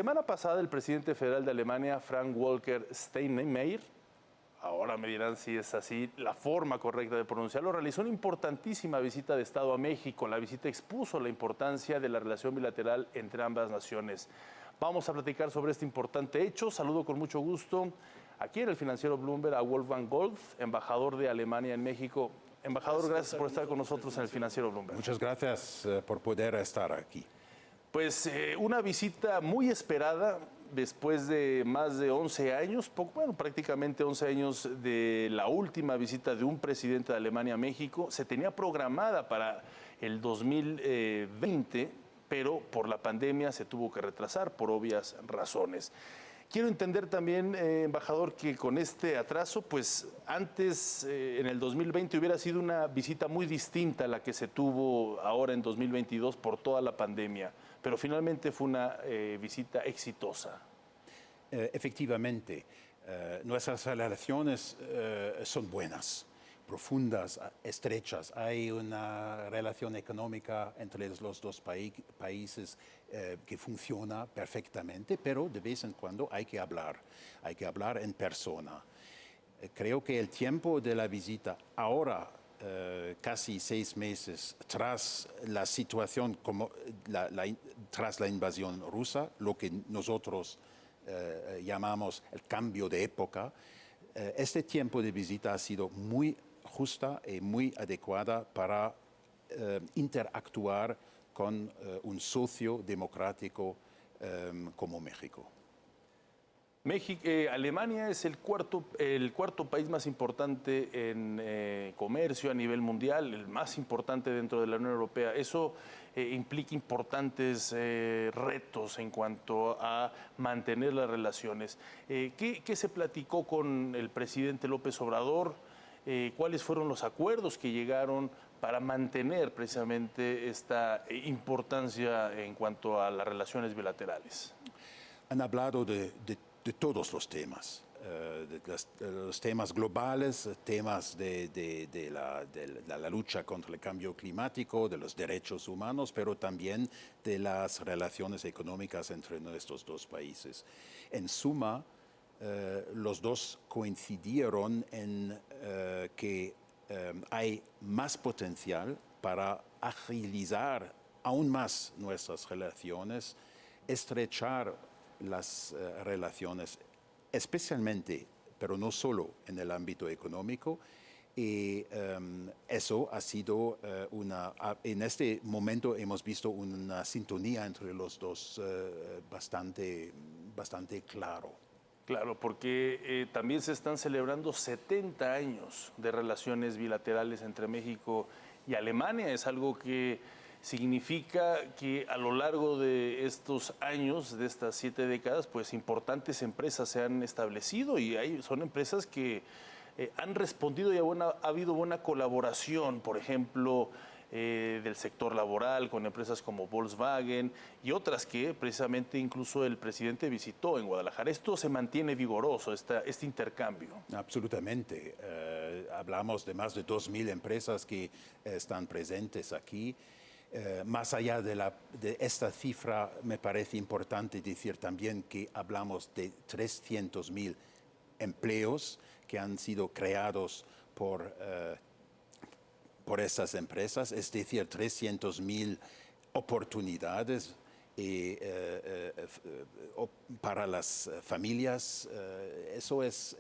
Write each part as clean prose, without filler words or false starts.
Semana pasada, el presidente federal de Alemania, Frank-Walter Steinmeier, ahora me dirán si es así la forma correcta de pronunciarlo, realizó una importantísima visita de Estado a México. La visita expuso la importancia de la relación bilateral entre ambas naciones. Vamos a platicar sobre este importante hecho. Saludo con mucho gusto aquí en el financiero Bloomberg a Wolfgang Golf, embajador de Alemania en México. Embajador, gracias por estar con nosotros en el financiero Bloomberg. Muchas gracias por poder estar aquí. Pues una visita muy esperada después de más de 11 años, prácticamente 11 años de la última visita de un presidente de Alemania a México. Se tenía programada para el 2020, pero por la pandemia se tuvo que retrasar por obvias razones. Quiero entender también, embajador, que con este atraso, pues antes, en el 2020, hubiera sido una visita muy distinta a la que se tuvo ahora en 2022 por toda la pandemia, pero finalmente fue una visita exitosa. Efectivamente, nuestras relaciones son buenas, profundas, estrechas. Hay una relación económica entre los dos países que funciona perfectamente, pero de vez en cuando hay que hablar en persona. Creo que el tiempo de la visita ahora, casi 6 meses tras la situación, tras la invasión rusa, lo que nosotros llamamos el cambio de época, este tiempo de visita ha sido muy justa y muy adecuada para interactuar con un socio democrático como México. Alemania es el cuarto país más importante en comercio a nivel mundial, el más importante dentro de la Unión Europea. Eso implica importantes retos en cuanto a mantener las relaciones. ¿Qué se platicó con el presidente López Obrador? ¿Cuáles fueron los acuerdos que llegaron para mantener precisamente esta importancia en cuanto a las relaciones bilaterales? Han hablado de todos los temas, de los temas globales, temas de la lucha contra el cambio climático, de los derechos humanos, pero también de las relaciones económicas entre nuestros dos países. En suma, los dos coincidieron en que hay más potencial para agilizar aún más nuestras relaciones, estrechar las relaciones, especialmente, pero no solo en el ámbito económico, y eso ha sido en este momento hemos visto una sintonía entre los dos bastante claro. Claro, porque también se están celebrando 70 años de relaciones bilaterales entre México y Alemania. Es algo que significa que a lo largo de estos años, de estas 7 décadas, pues importantes empresas se han establecido y son empresas que han respondido y ha habido buena colaboración, por ejemplo, del sector laboral con empresas como Volkswagen y otras que precisamente incluso el presidente visitó en Guadalajara. Esto se mantiene vigoroso, este intercambio. Absolutamente. Hablamos de más de 2.000 empresas que están presentes aquí. Más allá de esta cifra, me parece importante decir también que hablamos de 300.000 empleos que han sido creados por estas empresas, es decir, 300.000 oportunidades para las familias. Eso es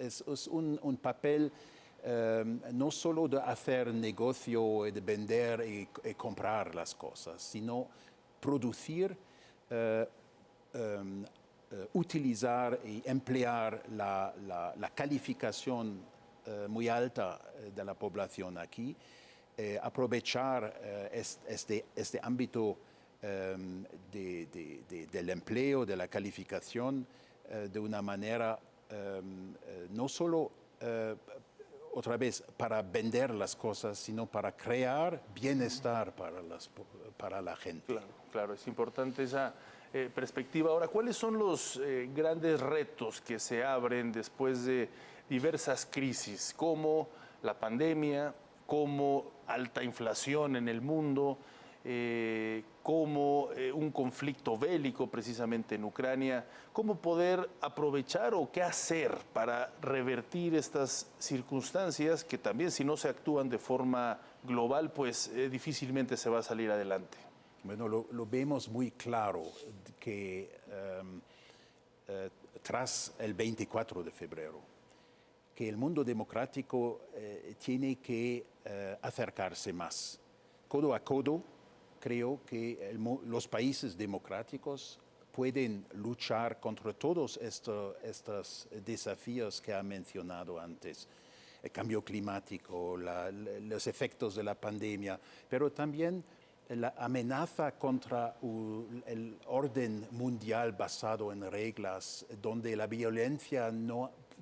un papel no solo de hacer negocio, de vender y comprar las cosas, sino producir, utilizar y emplear la calificación muy alta de la población aquí, aprovechar este ámbito del empleo, de la calificación, de una manera no solo otra vez para vender las cosas, sino para crear bienestar para la gente. Claro, es importante esa perspectiva. Ahora, ¿cuáles son los grandes retos que se abren después de diversas crisis, como la pandemia, como alta inflación en el mundo, como un conflicto bélico precisamente en Ucrania, cómo poder aprovechar o qué hacer para revertir estas circunstancias que también si no se actúan de forma global, pues difícilmente se va a salir adelante. Bueno, lo vemos muy claro que tras el 24 de febrero, que el mundo democrático tiene que acercarse más. Codo a codo, creo que los países democráticos pueden luchar contra todos estos desafíos que ha mencionado antes. El cambio climático, los efectos de la pandemia, pero también la amenaza contra el orden mundial basado en reglas, donde la violencia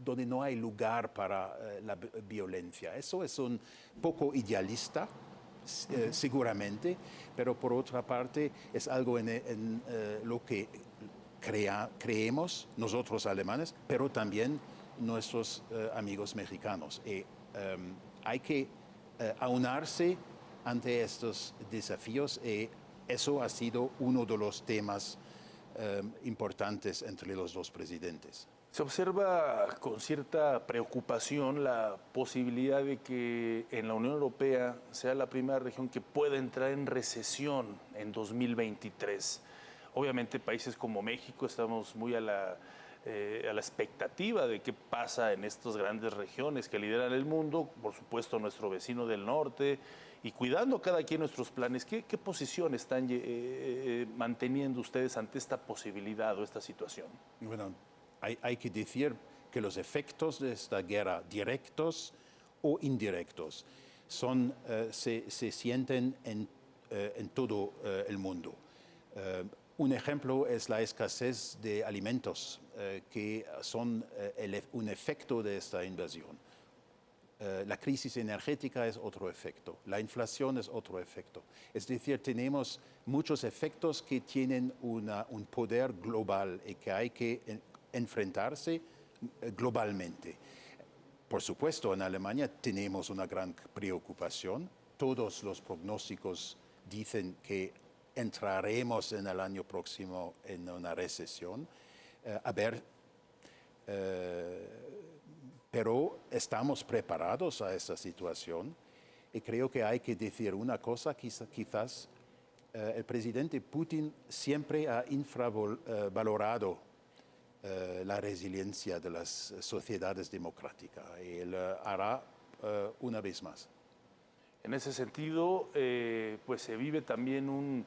donde no hay lugar para la violencia. Eso es un poco idealista, seguramente, pero por otra parte es algo en lo que creemos nosotros alemanes, pero también nuestros amigos mexicanos. Hay que aunarse ante estos desafíos y eso ha sido uno de los temas importantes entre los dos presidentes. Se observa con cierta preocupación la posibilidad de que en la Unión Europea sea la primera región que pueda entrar en recesión en 2023. Obviamente países como México estamos muy a la expectativa de qué pasa en estas grandes regiones que lideran el mundo, por supuesto nuestro vecino del norte, y cuidando cada quien nuestros planes. ¿Qué posición están manteniendo ustedes ante esta posibilidad o esta situación? Bueno, hay que decir que los efectos de esta guerra, directos o indirectos, se sienten en todo el mundo. Un ejemplo es la escasez de alimentos, que son un efecto de esta invasión. La crisis energética es otro efecto, la inflación es otro efecto. Es decir, tenemos muchos efectos que tienen un poder global y que hay que enfrentarse globalmente. Por supuesto, en Alemania tenemos una gran preocupación. Todos los pronósticos dicen que entraremos en el año próximo en una recesión. Pero estamos preparados a esta situación y creo que hay que decir una cosa, quizás el presidente Putin siempre ha infravalorado la resiliencia de las sociedades democráticas y él hará una vez más. En ese sentido, pues se vive también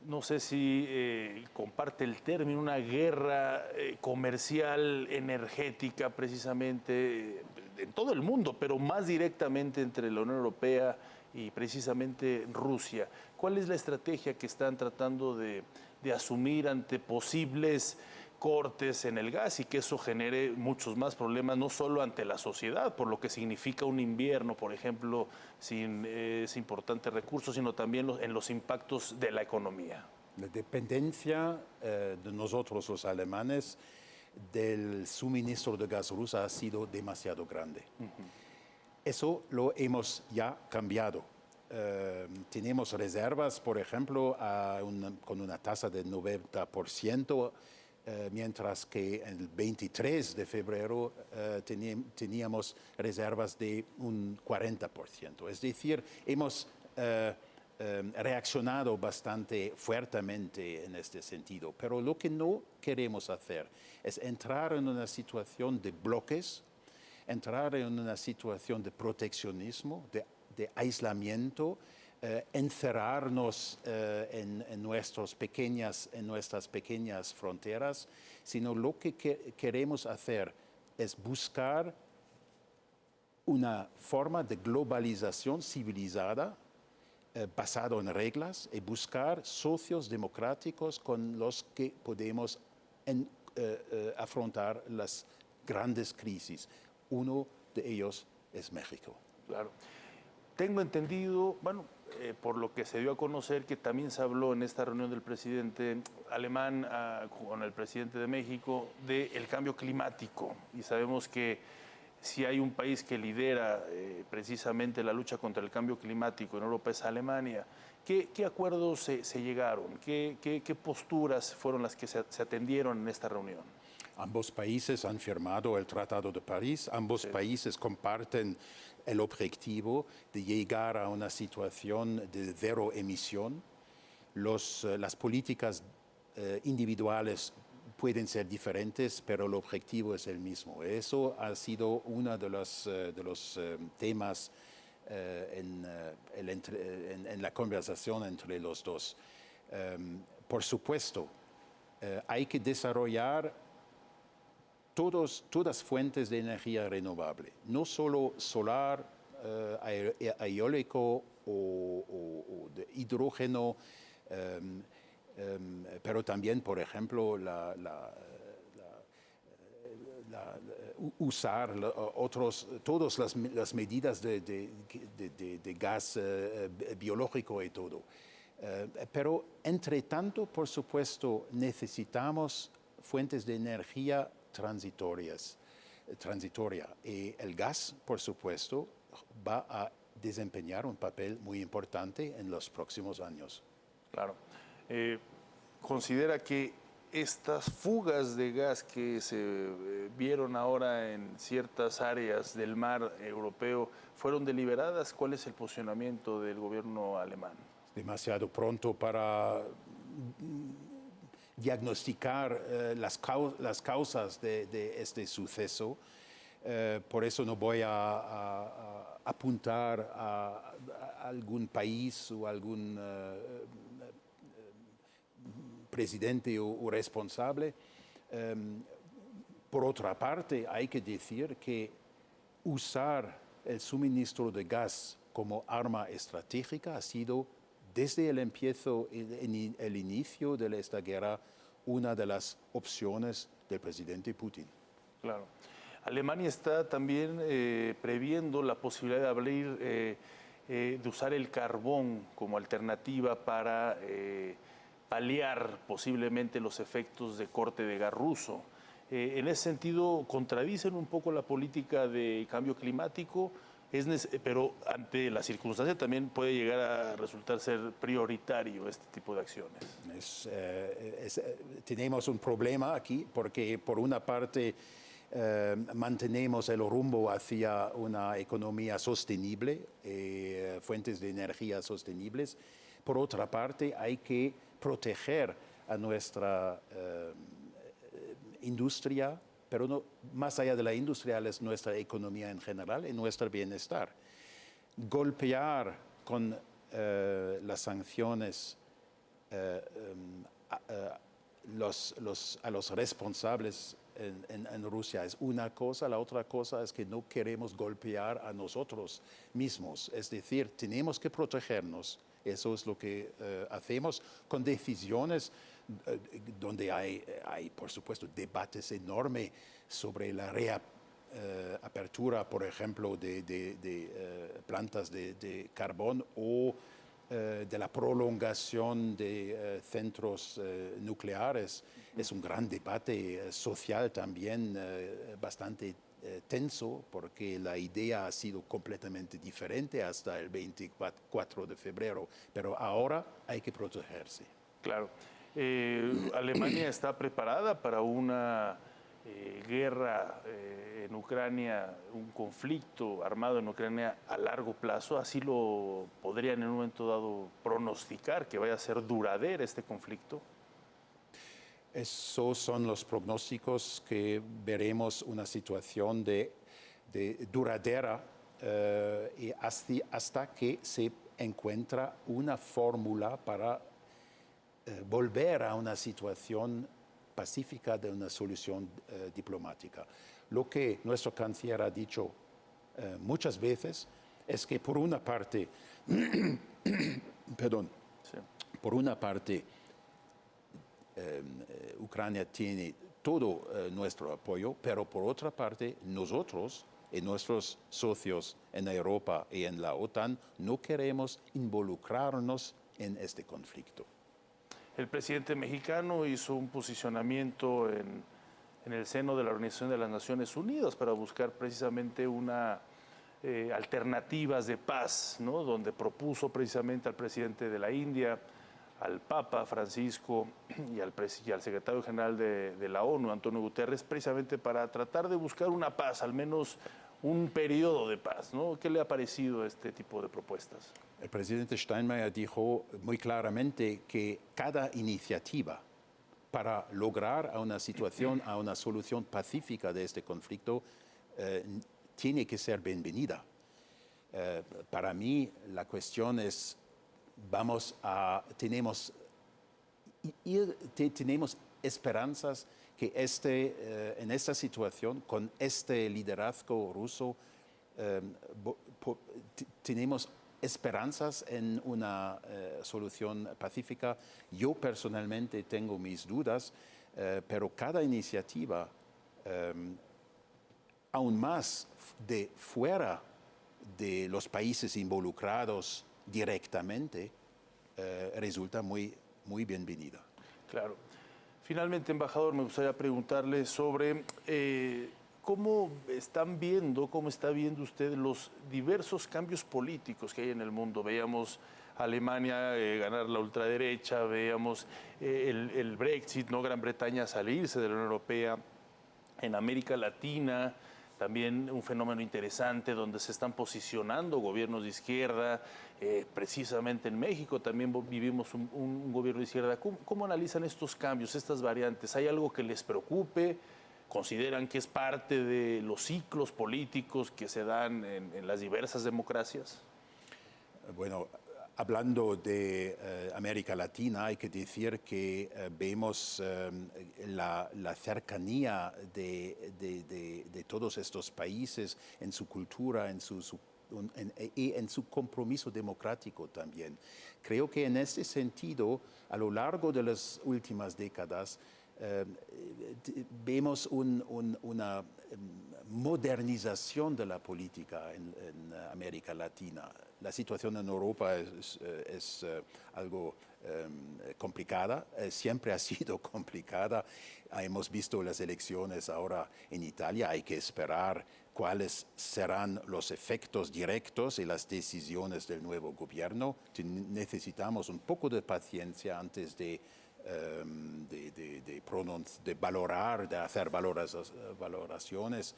no sé si comparte el término, una guerra comercial, energética precisamente en todo el mundo, pero más directamente entre la Unión Europea y precisamente Rusia. ¿Cuál es la estrategia que están tratando de asumir ante posibles cortes en el gas y que eso genere muchos más problemas, no solo ante la sociedad, por lo que significa un invierno, por ejemplo, sin ese importante recurso, sino también en los impactos de la economía? La dependencia de nosotros los alemanes del suministro de gas ruso ha sido demasiado grande. Eso lo hemos ya cambiado. Tenemos reservas, por ejemplo, con una tasa de 90%, mientras que el 23 de febrero teníamos reservas de un 40%. Es decir, hemos reaccionado bastante fuertemente en este sentido, pero lo que no queremos hacer es entrar en una situación de bloques, entrar en una situación de proteccionismo, de aislamiento, encerrarnos en nuestras pequeñas fronteras, sino lo que queremos hacer es buscar una forma de globalización civilizada basado en reglas y buscar socios democráticos con los que podemos afrontar las grandes crisis. Uno de ellos es México. Claro. Tengo entendido, bueno, por lo que se dio a conocer, que también se habló en esta reunión del presidente alemán con el presidente de México del cambio climático. Y sabemos que Si hay un país que lidera precisamente la lucha contra el cambio climático en Europa es Alemania. ¿Qué acuerdos se llegaron? ¿Qué posturas fueron las que se atendieron en esta reunión? Ambos países han firmado el Tratado de París, ambos países comparten el objetivo de llegar a una situación de cero emisión. Las políticas individuales pueden ser diferentes, pero el objetivo es el mismo. Eso ha sido uno de los temas en la conversación entre los dos. Por supuesto, hay que desarrollar todas fuentes de energía renovable, no solo solar, eólico o de hidrógeno, pero también, por ejemplo, usar todas las medidas de gas biológico y todo. Pero, entre tanto, por supuesto, necesitamos fuentes de energía transitoria. Y el gas, por supuesto, va a desempeñar un papel muy importante en los próximos años. Claro. ¿Considera que estas fugas de gas que se vieron ahora en ciertas áreas del mar europeo fueron deliberadas? ¿Cuál es el posicionamiento del gobierno alemán? Demasiado pronto para diagnosticar las causas de este suceso. Por eso no voy a apuntar a algún país o algún presidente o responsable. Por otra parte, hay que decir que usar el suministro de gas como arma estratégica ha sido, desde el inicio de esta guerra, una de las opciones del presidente Putin. Claro. Alemania está también previendo la posibilidad de abrir, de usar el carbón como alternativa para paliar posiblemente los efectos de corte de gas ruso. En ese sentido, contradicen un poco la política de cambio climático, pero ante la circunstancia también puede llegar a resultar ser prioritario este tipo de acciones. Tenemos un problema aquí porque, por una parte, mantenemos el rumbo hacia una economía sostenible, fuentes de energía sostenibles. Por otra parte, hay que proteger a nuestra industria, pero no, más allá de la industria es nuestra economía en general y nuestro bienestar. Golpear con las sanciones a los responsables en Rusia es una cosa, la otra cosa es que no queremos golpear a nosotros mismos. Es decir, tenemos que protegernos. Eso es lo que hacemos con decisiones donde hay, por supuesto, debates enormes sobre la reapertura, por ejemplo, de plantas de carbón o de la prolongación de centros nucleares. Es un gran debate social también bastante tenso, porque la idea ha sido completamente diferente hasta el 24 de febrero, pero ahora hay que protegerse. Claro. ¿Alemania está preparada para una guerra en Ucrania, un conflicto armado en Ucrania a largo plazo? ¿Así lo podrían en un momento dado pronosticar, que vaya a ser duradero este conflicto? Esos son los pronósticos que veremos una situación de duradera y hasta que se encuentra una fórmula para volver a una situación pacífica de una solución diplomática. Lo que nuestro canciller ha dicho muchas veces es que, por una parte, por una parte, Ucrania tiene todo nuestro apoyo, pero por otra parte, nosotros y nuestros socios en Europa y en la OTAN no queremos involucrarnos en este conflicto. El presidente mexicano hizo un posicionamiento en el seno de la Organización de las Naciones Unidas para buscar precisamente alternativas de paz, ¿no? Donde propuso precisamente al presidente de la India, al Papa Francisco y al secretario general de la ONU, Antonio Guterres, precisamente para tratar de buscar una paz, al menos un periodo de paz, ¿no? ¿Qué le ha parecido este tipo de propuestas? El presidente Steinmeier dijo muy claramente que cada iniciativa para lograr una solución pacífica de este conflicto, tiene que ser bienvenida. Para mí, la cuestión es, tenemos esperanzas que en esta situación, con este liderazgo ruso, tenemos esperanzas en una solución pacífica. Yo personalmente tengo mis dudas, pero cada iniciativa, aún más de fuera de los países involucrados directamente, resulta muy, muy bienvenida. Claro. Finalmente, embajador, me gustaría preguntarle sobre cómo está viendo usted los diversos cambios políticos que hay en el mundo. Veíamos a Alemania ganar la ultraderecha, veíamos el Brexit, ¿no? Gran Bretaña salirse de la Unión Europea. En América Latina, también un fenómeno interesante donde se están posicionando gobiernos de izquierda. Precisamente en México también vivimos un gobierno de izquierda. ¿Cómo analizan estos cambios, estas variantes? ¿Hay algo que les preocupe? ¿Consideran que es parte de los ciclos políticos que se dan en las diversas democracias? Bueno, hablando de América Latina, hay que decir que vemos la cercanía de todos estos países en su cultura, y en su compromiso democrático también. Creo que en este sentido, a lo largo de las últimas décadas, vemos una modernización de la política en América Latina. La situación en Europa es algo complicada, siempre ha sido complicada. Hemos visto las elecciones ahora en Italia, hay que esperar cuáles serán los efectos directos y las decisiones del nuevo gobierno. Necesitamos un poco de paciencia antes de valorar, de hacer valoraciones.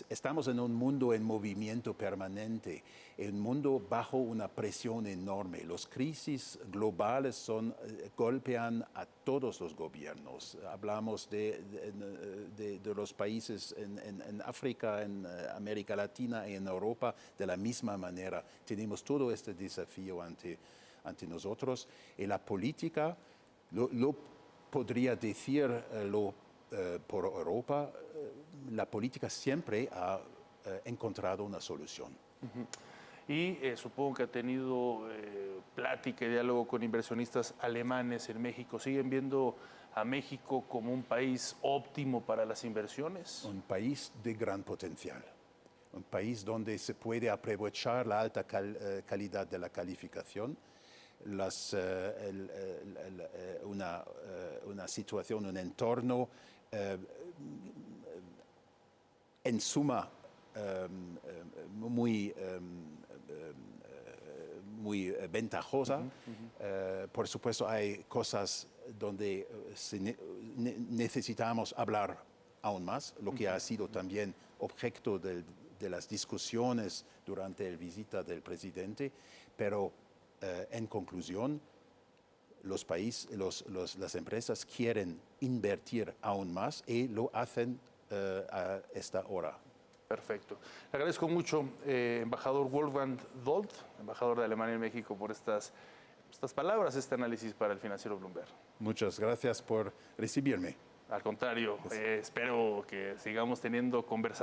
Estamos en un mundo en movimiento permanente, un mundo bajo una presión enorme. Las crisis globales golpean a todos los gobiernos. Hablamos de los países en África, en América Latina y en Europa de la misma manera. Tenemos todo este desafío ante nosotros, y la política, lo podría decir por Europa, la política siempre ha encontrado una solución. Y supongo que ha tenido plática y diálogo con inversionistas alemanes en México. ¿Siguen viendo a México como un país óptimo para las inversiones? Un país de gran potencial. Un país donde se puede aprovechar la alta calidad de la calificación, una situación, un entorno en suma muy ventajosa. Por supuesto, hay cosas donde necesitamos hablar aún más, lo que ha sido también objeto de las discusiones durante la visita del presidente, pero en conclusión, las empresas quieren invertir aún más y lo hacen a esta hora. Perfecto. Le agradezco mucho, embajador Wolfgang Dold, embajador de Alemania en México, por estas palabras, este análisis para el Financiero Bloomberg. Muchas gracias por recibirme. Al contrario, espero que sigamos teniendo conversaciones.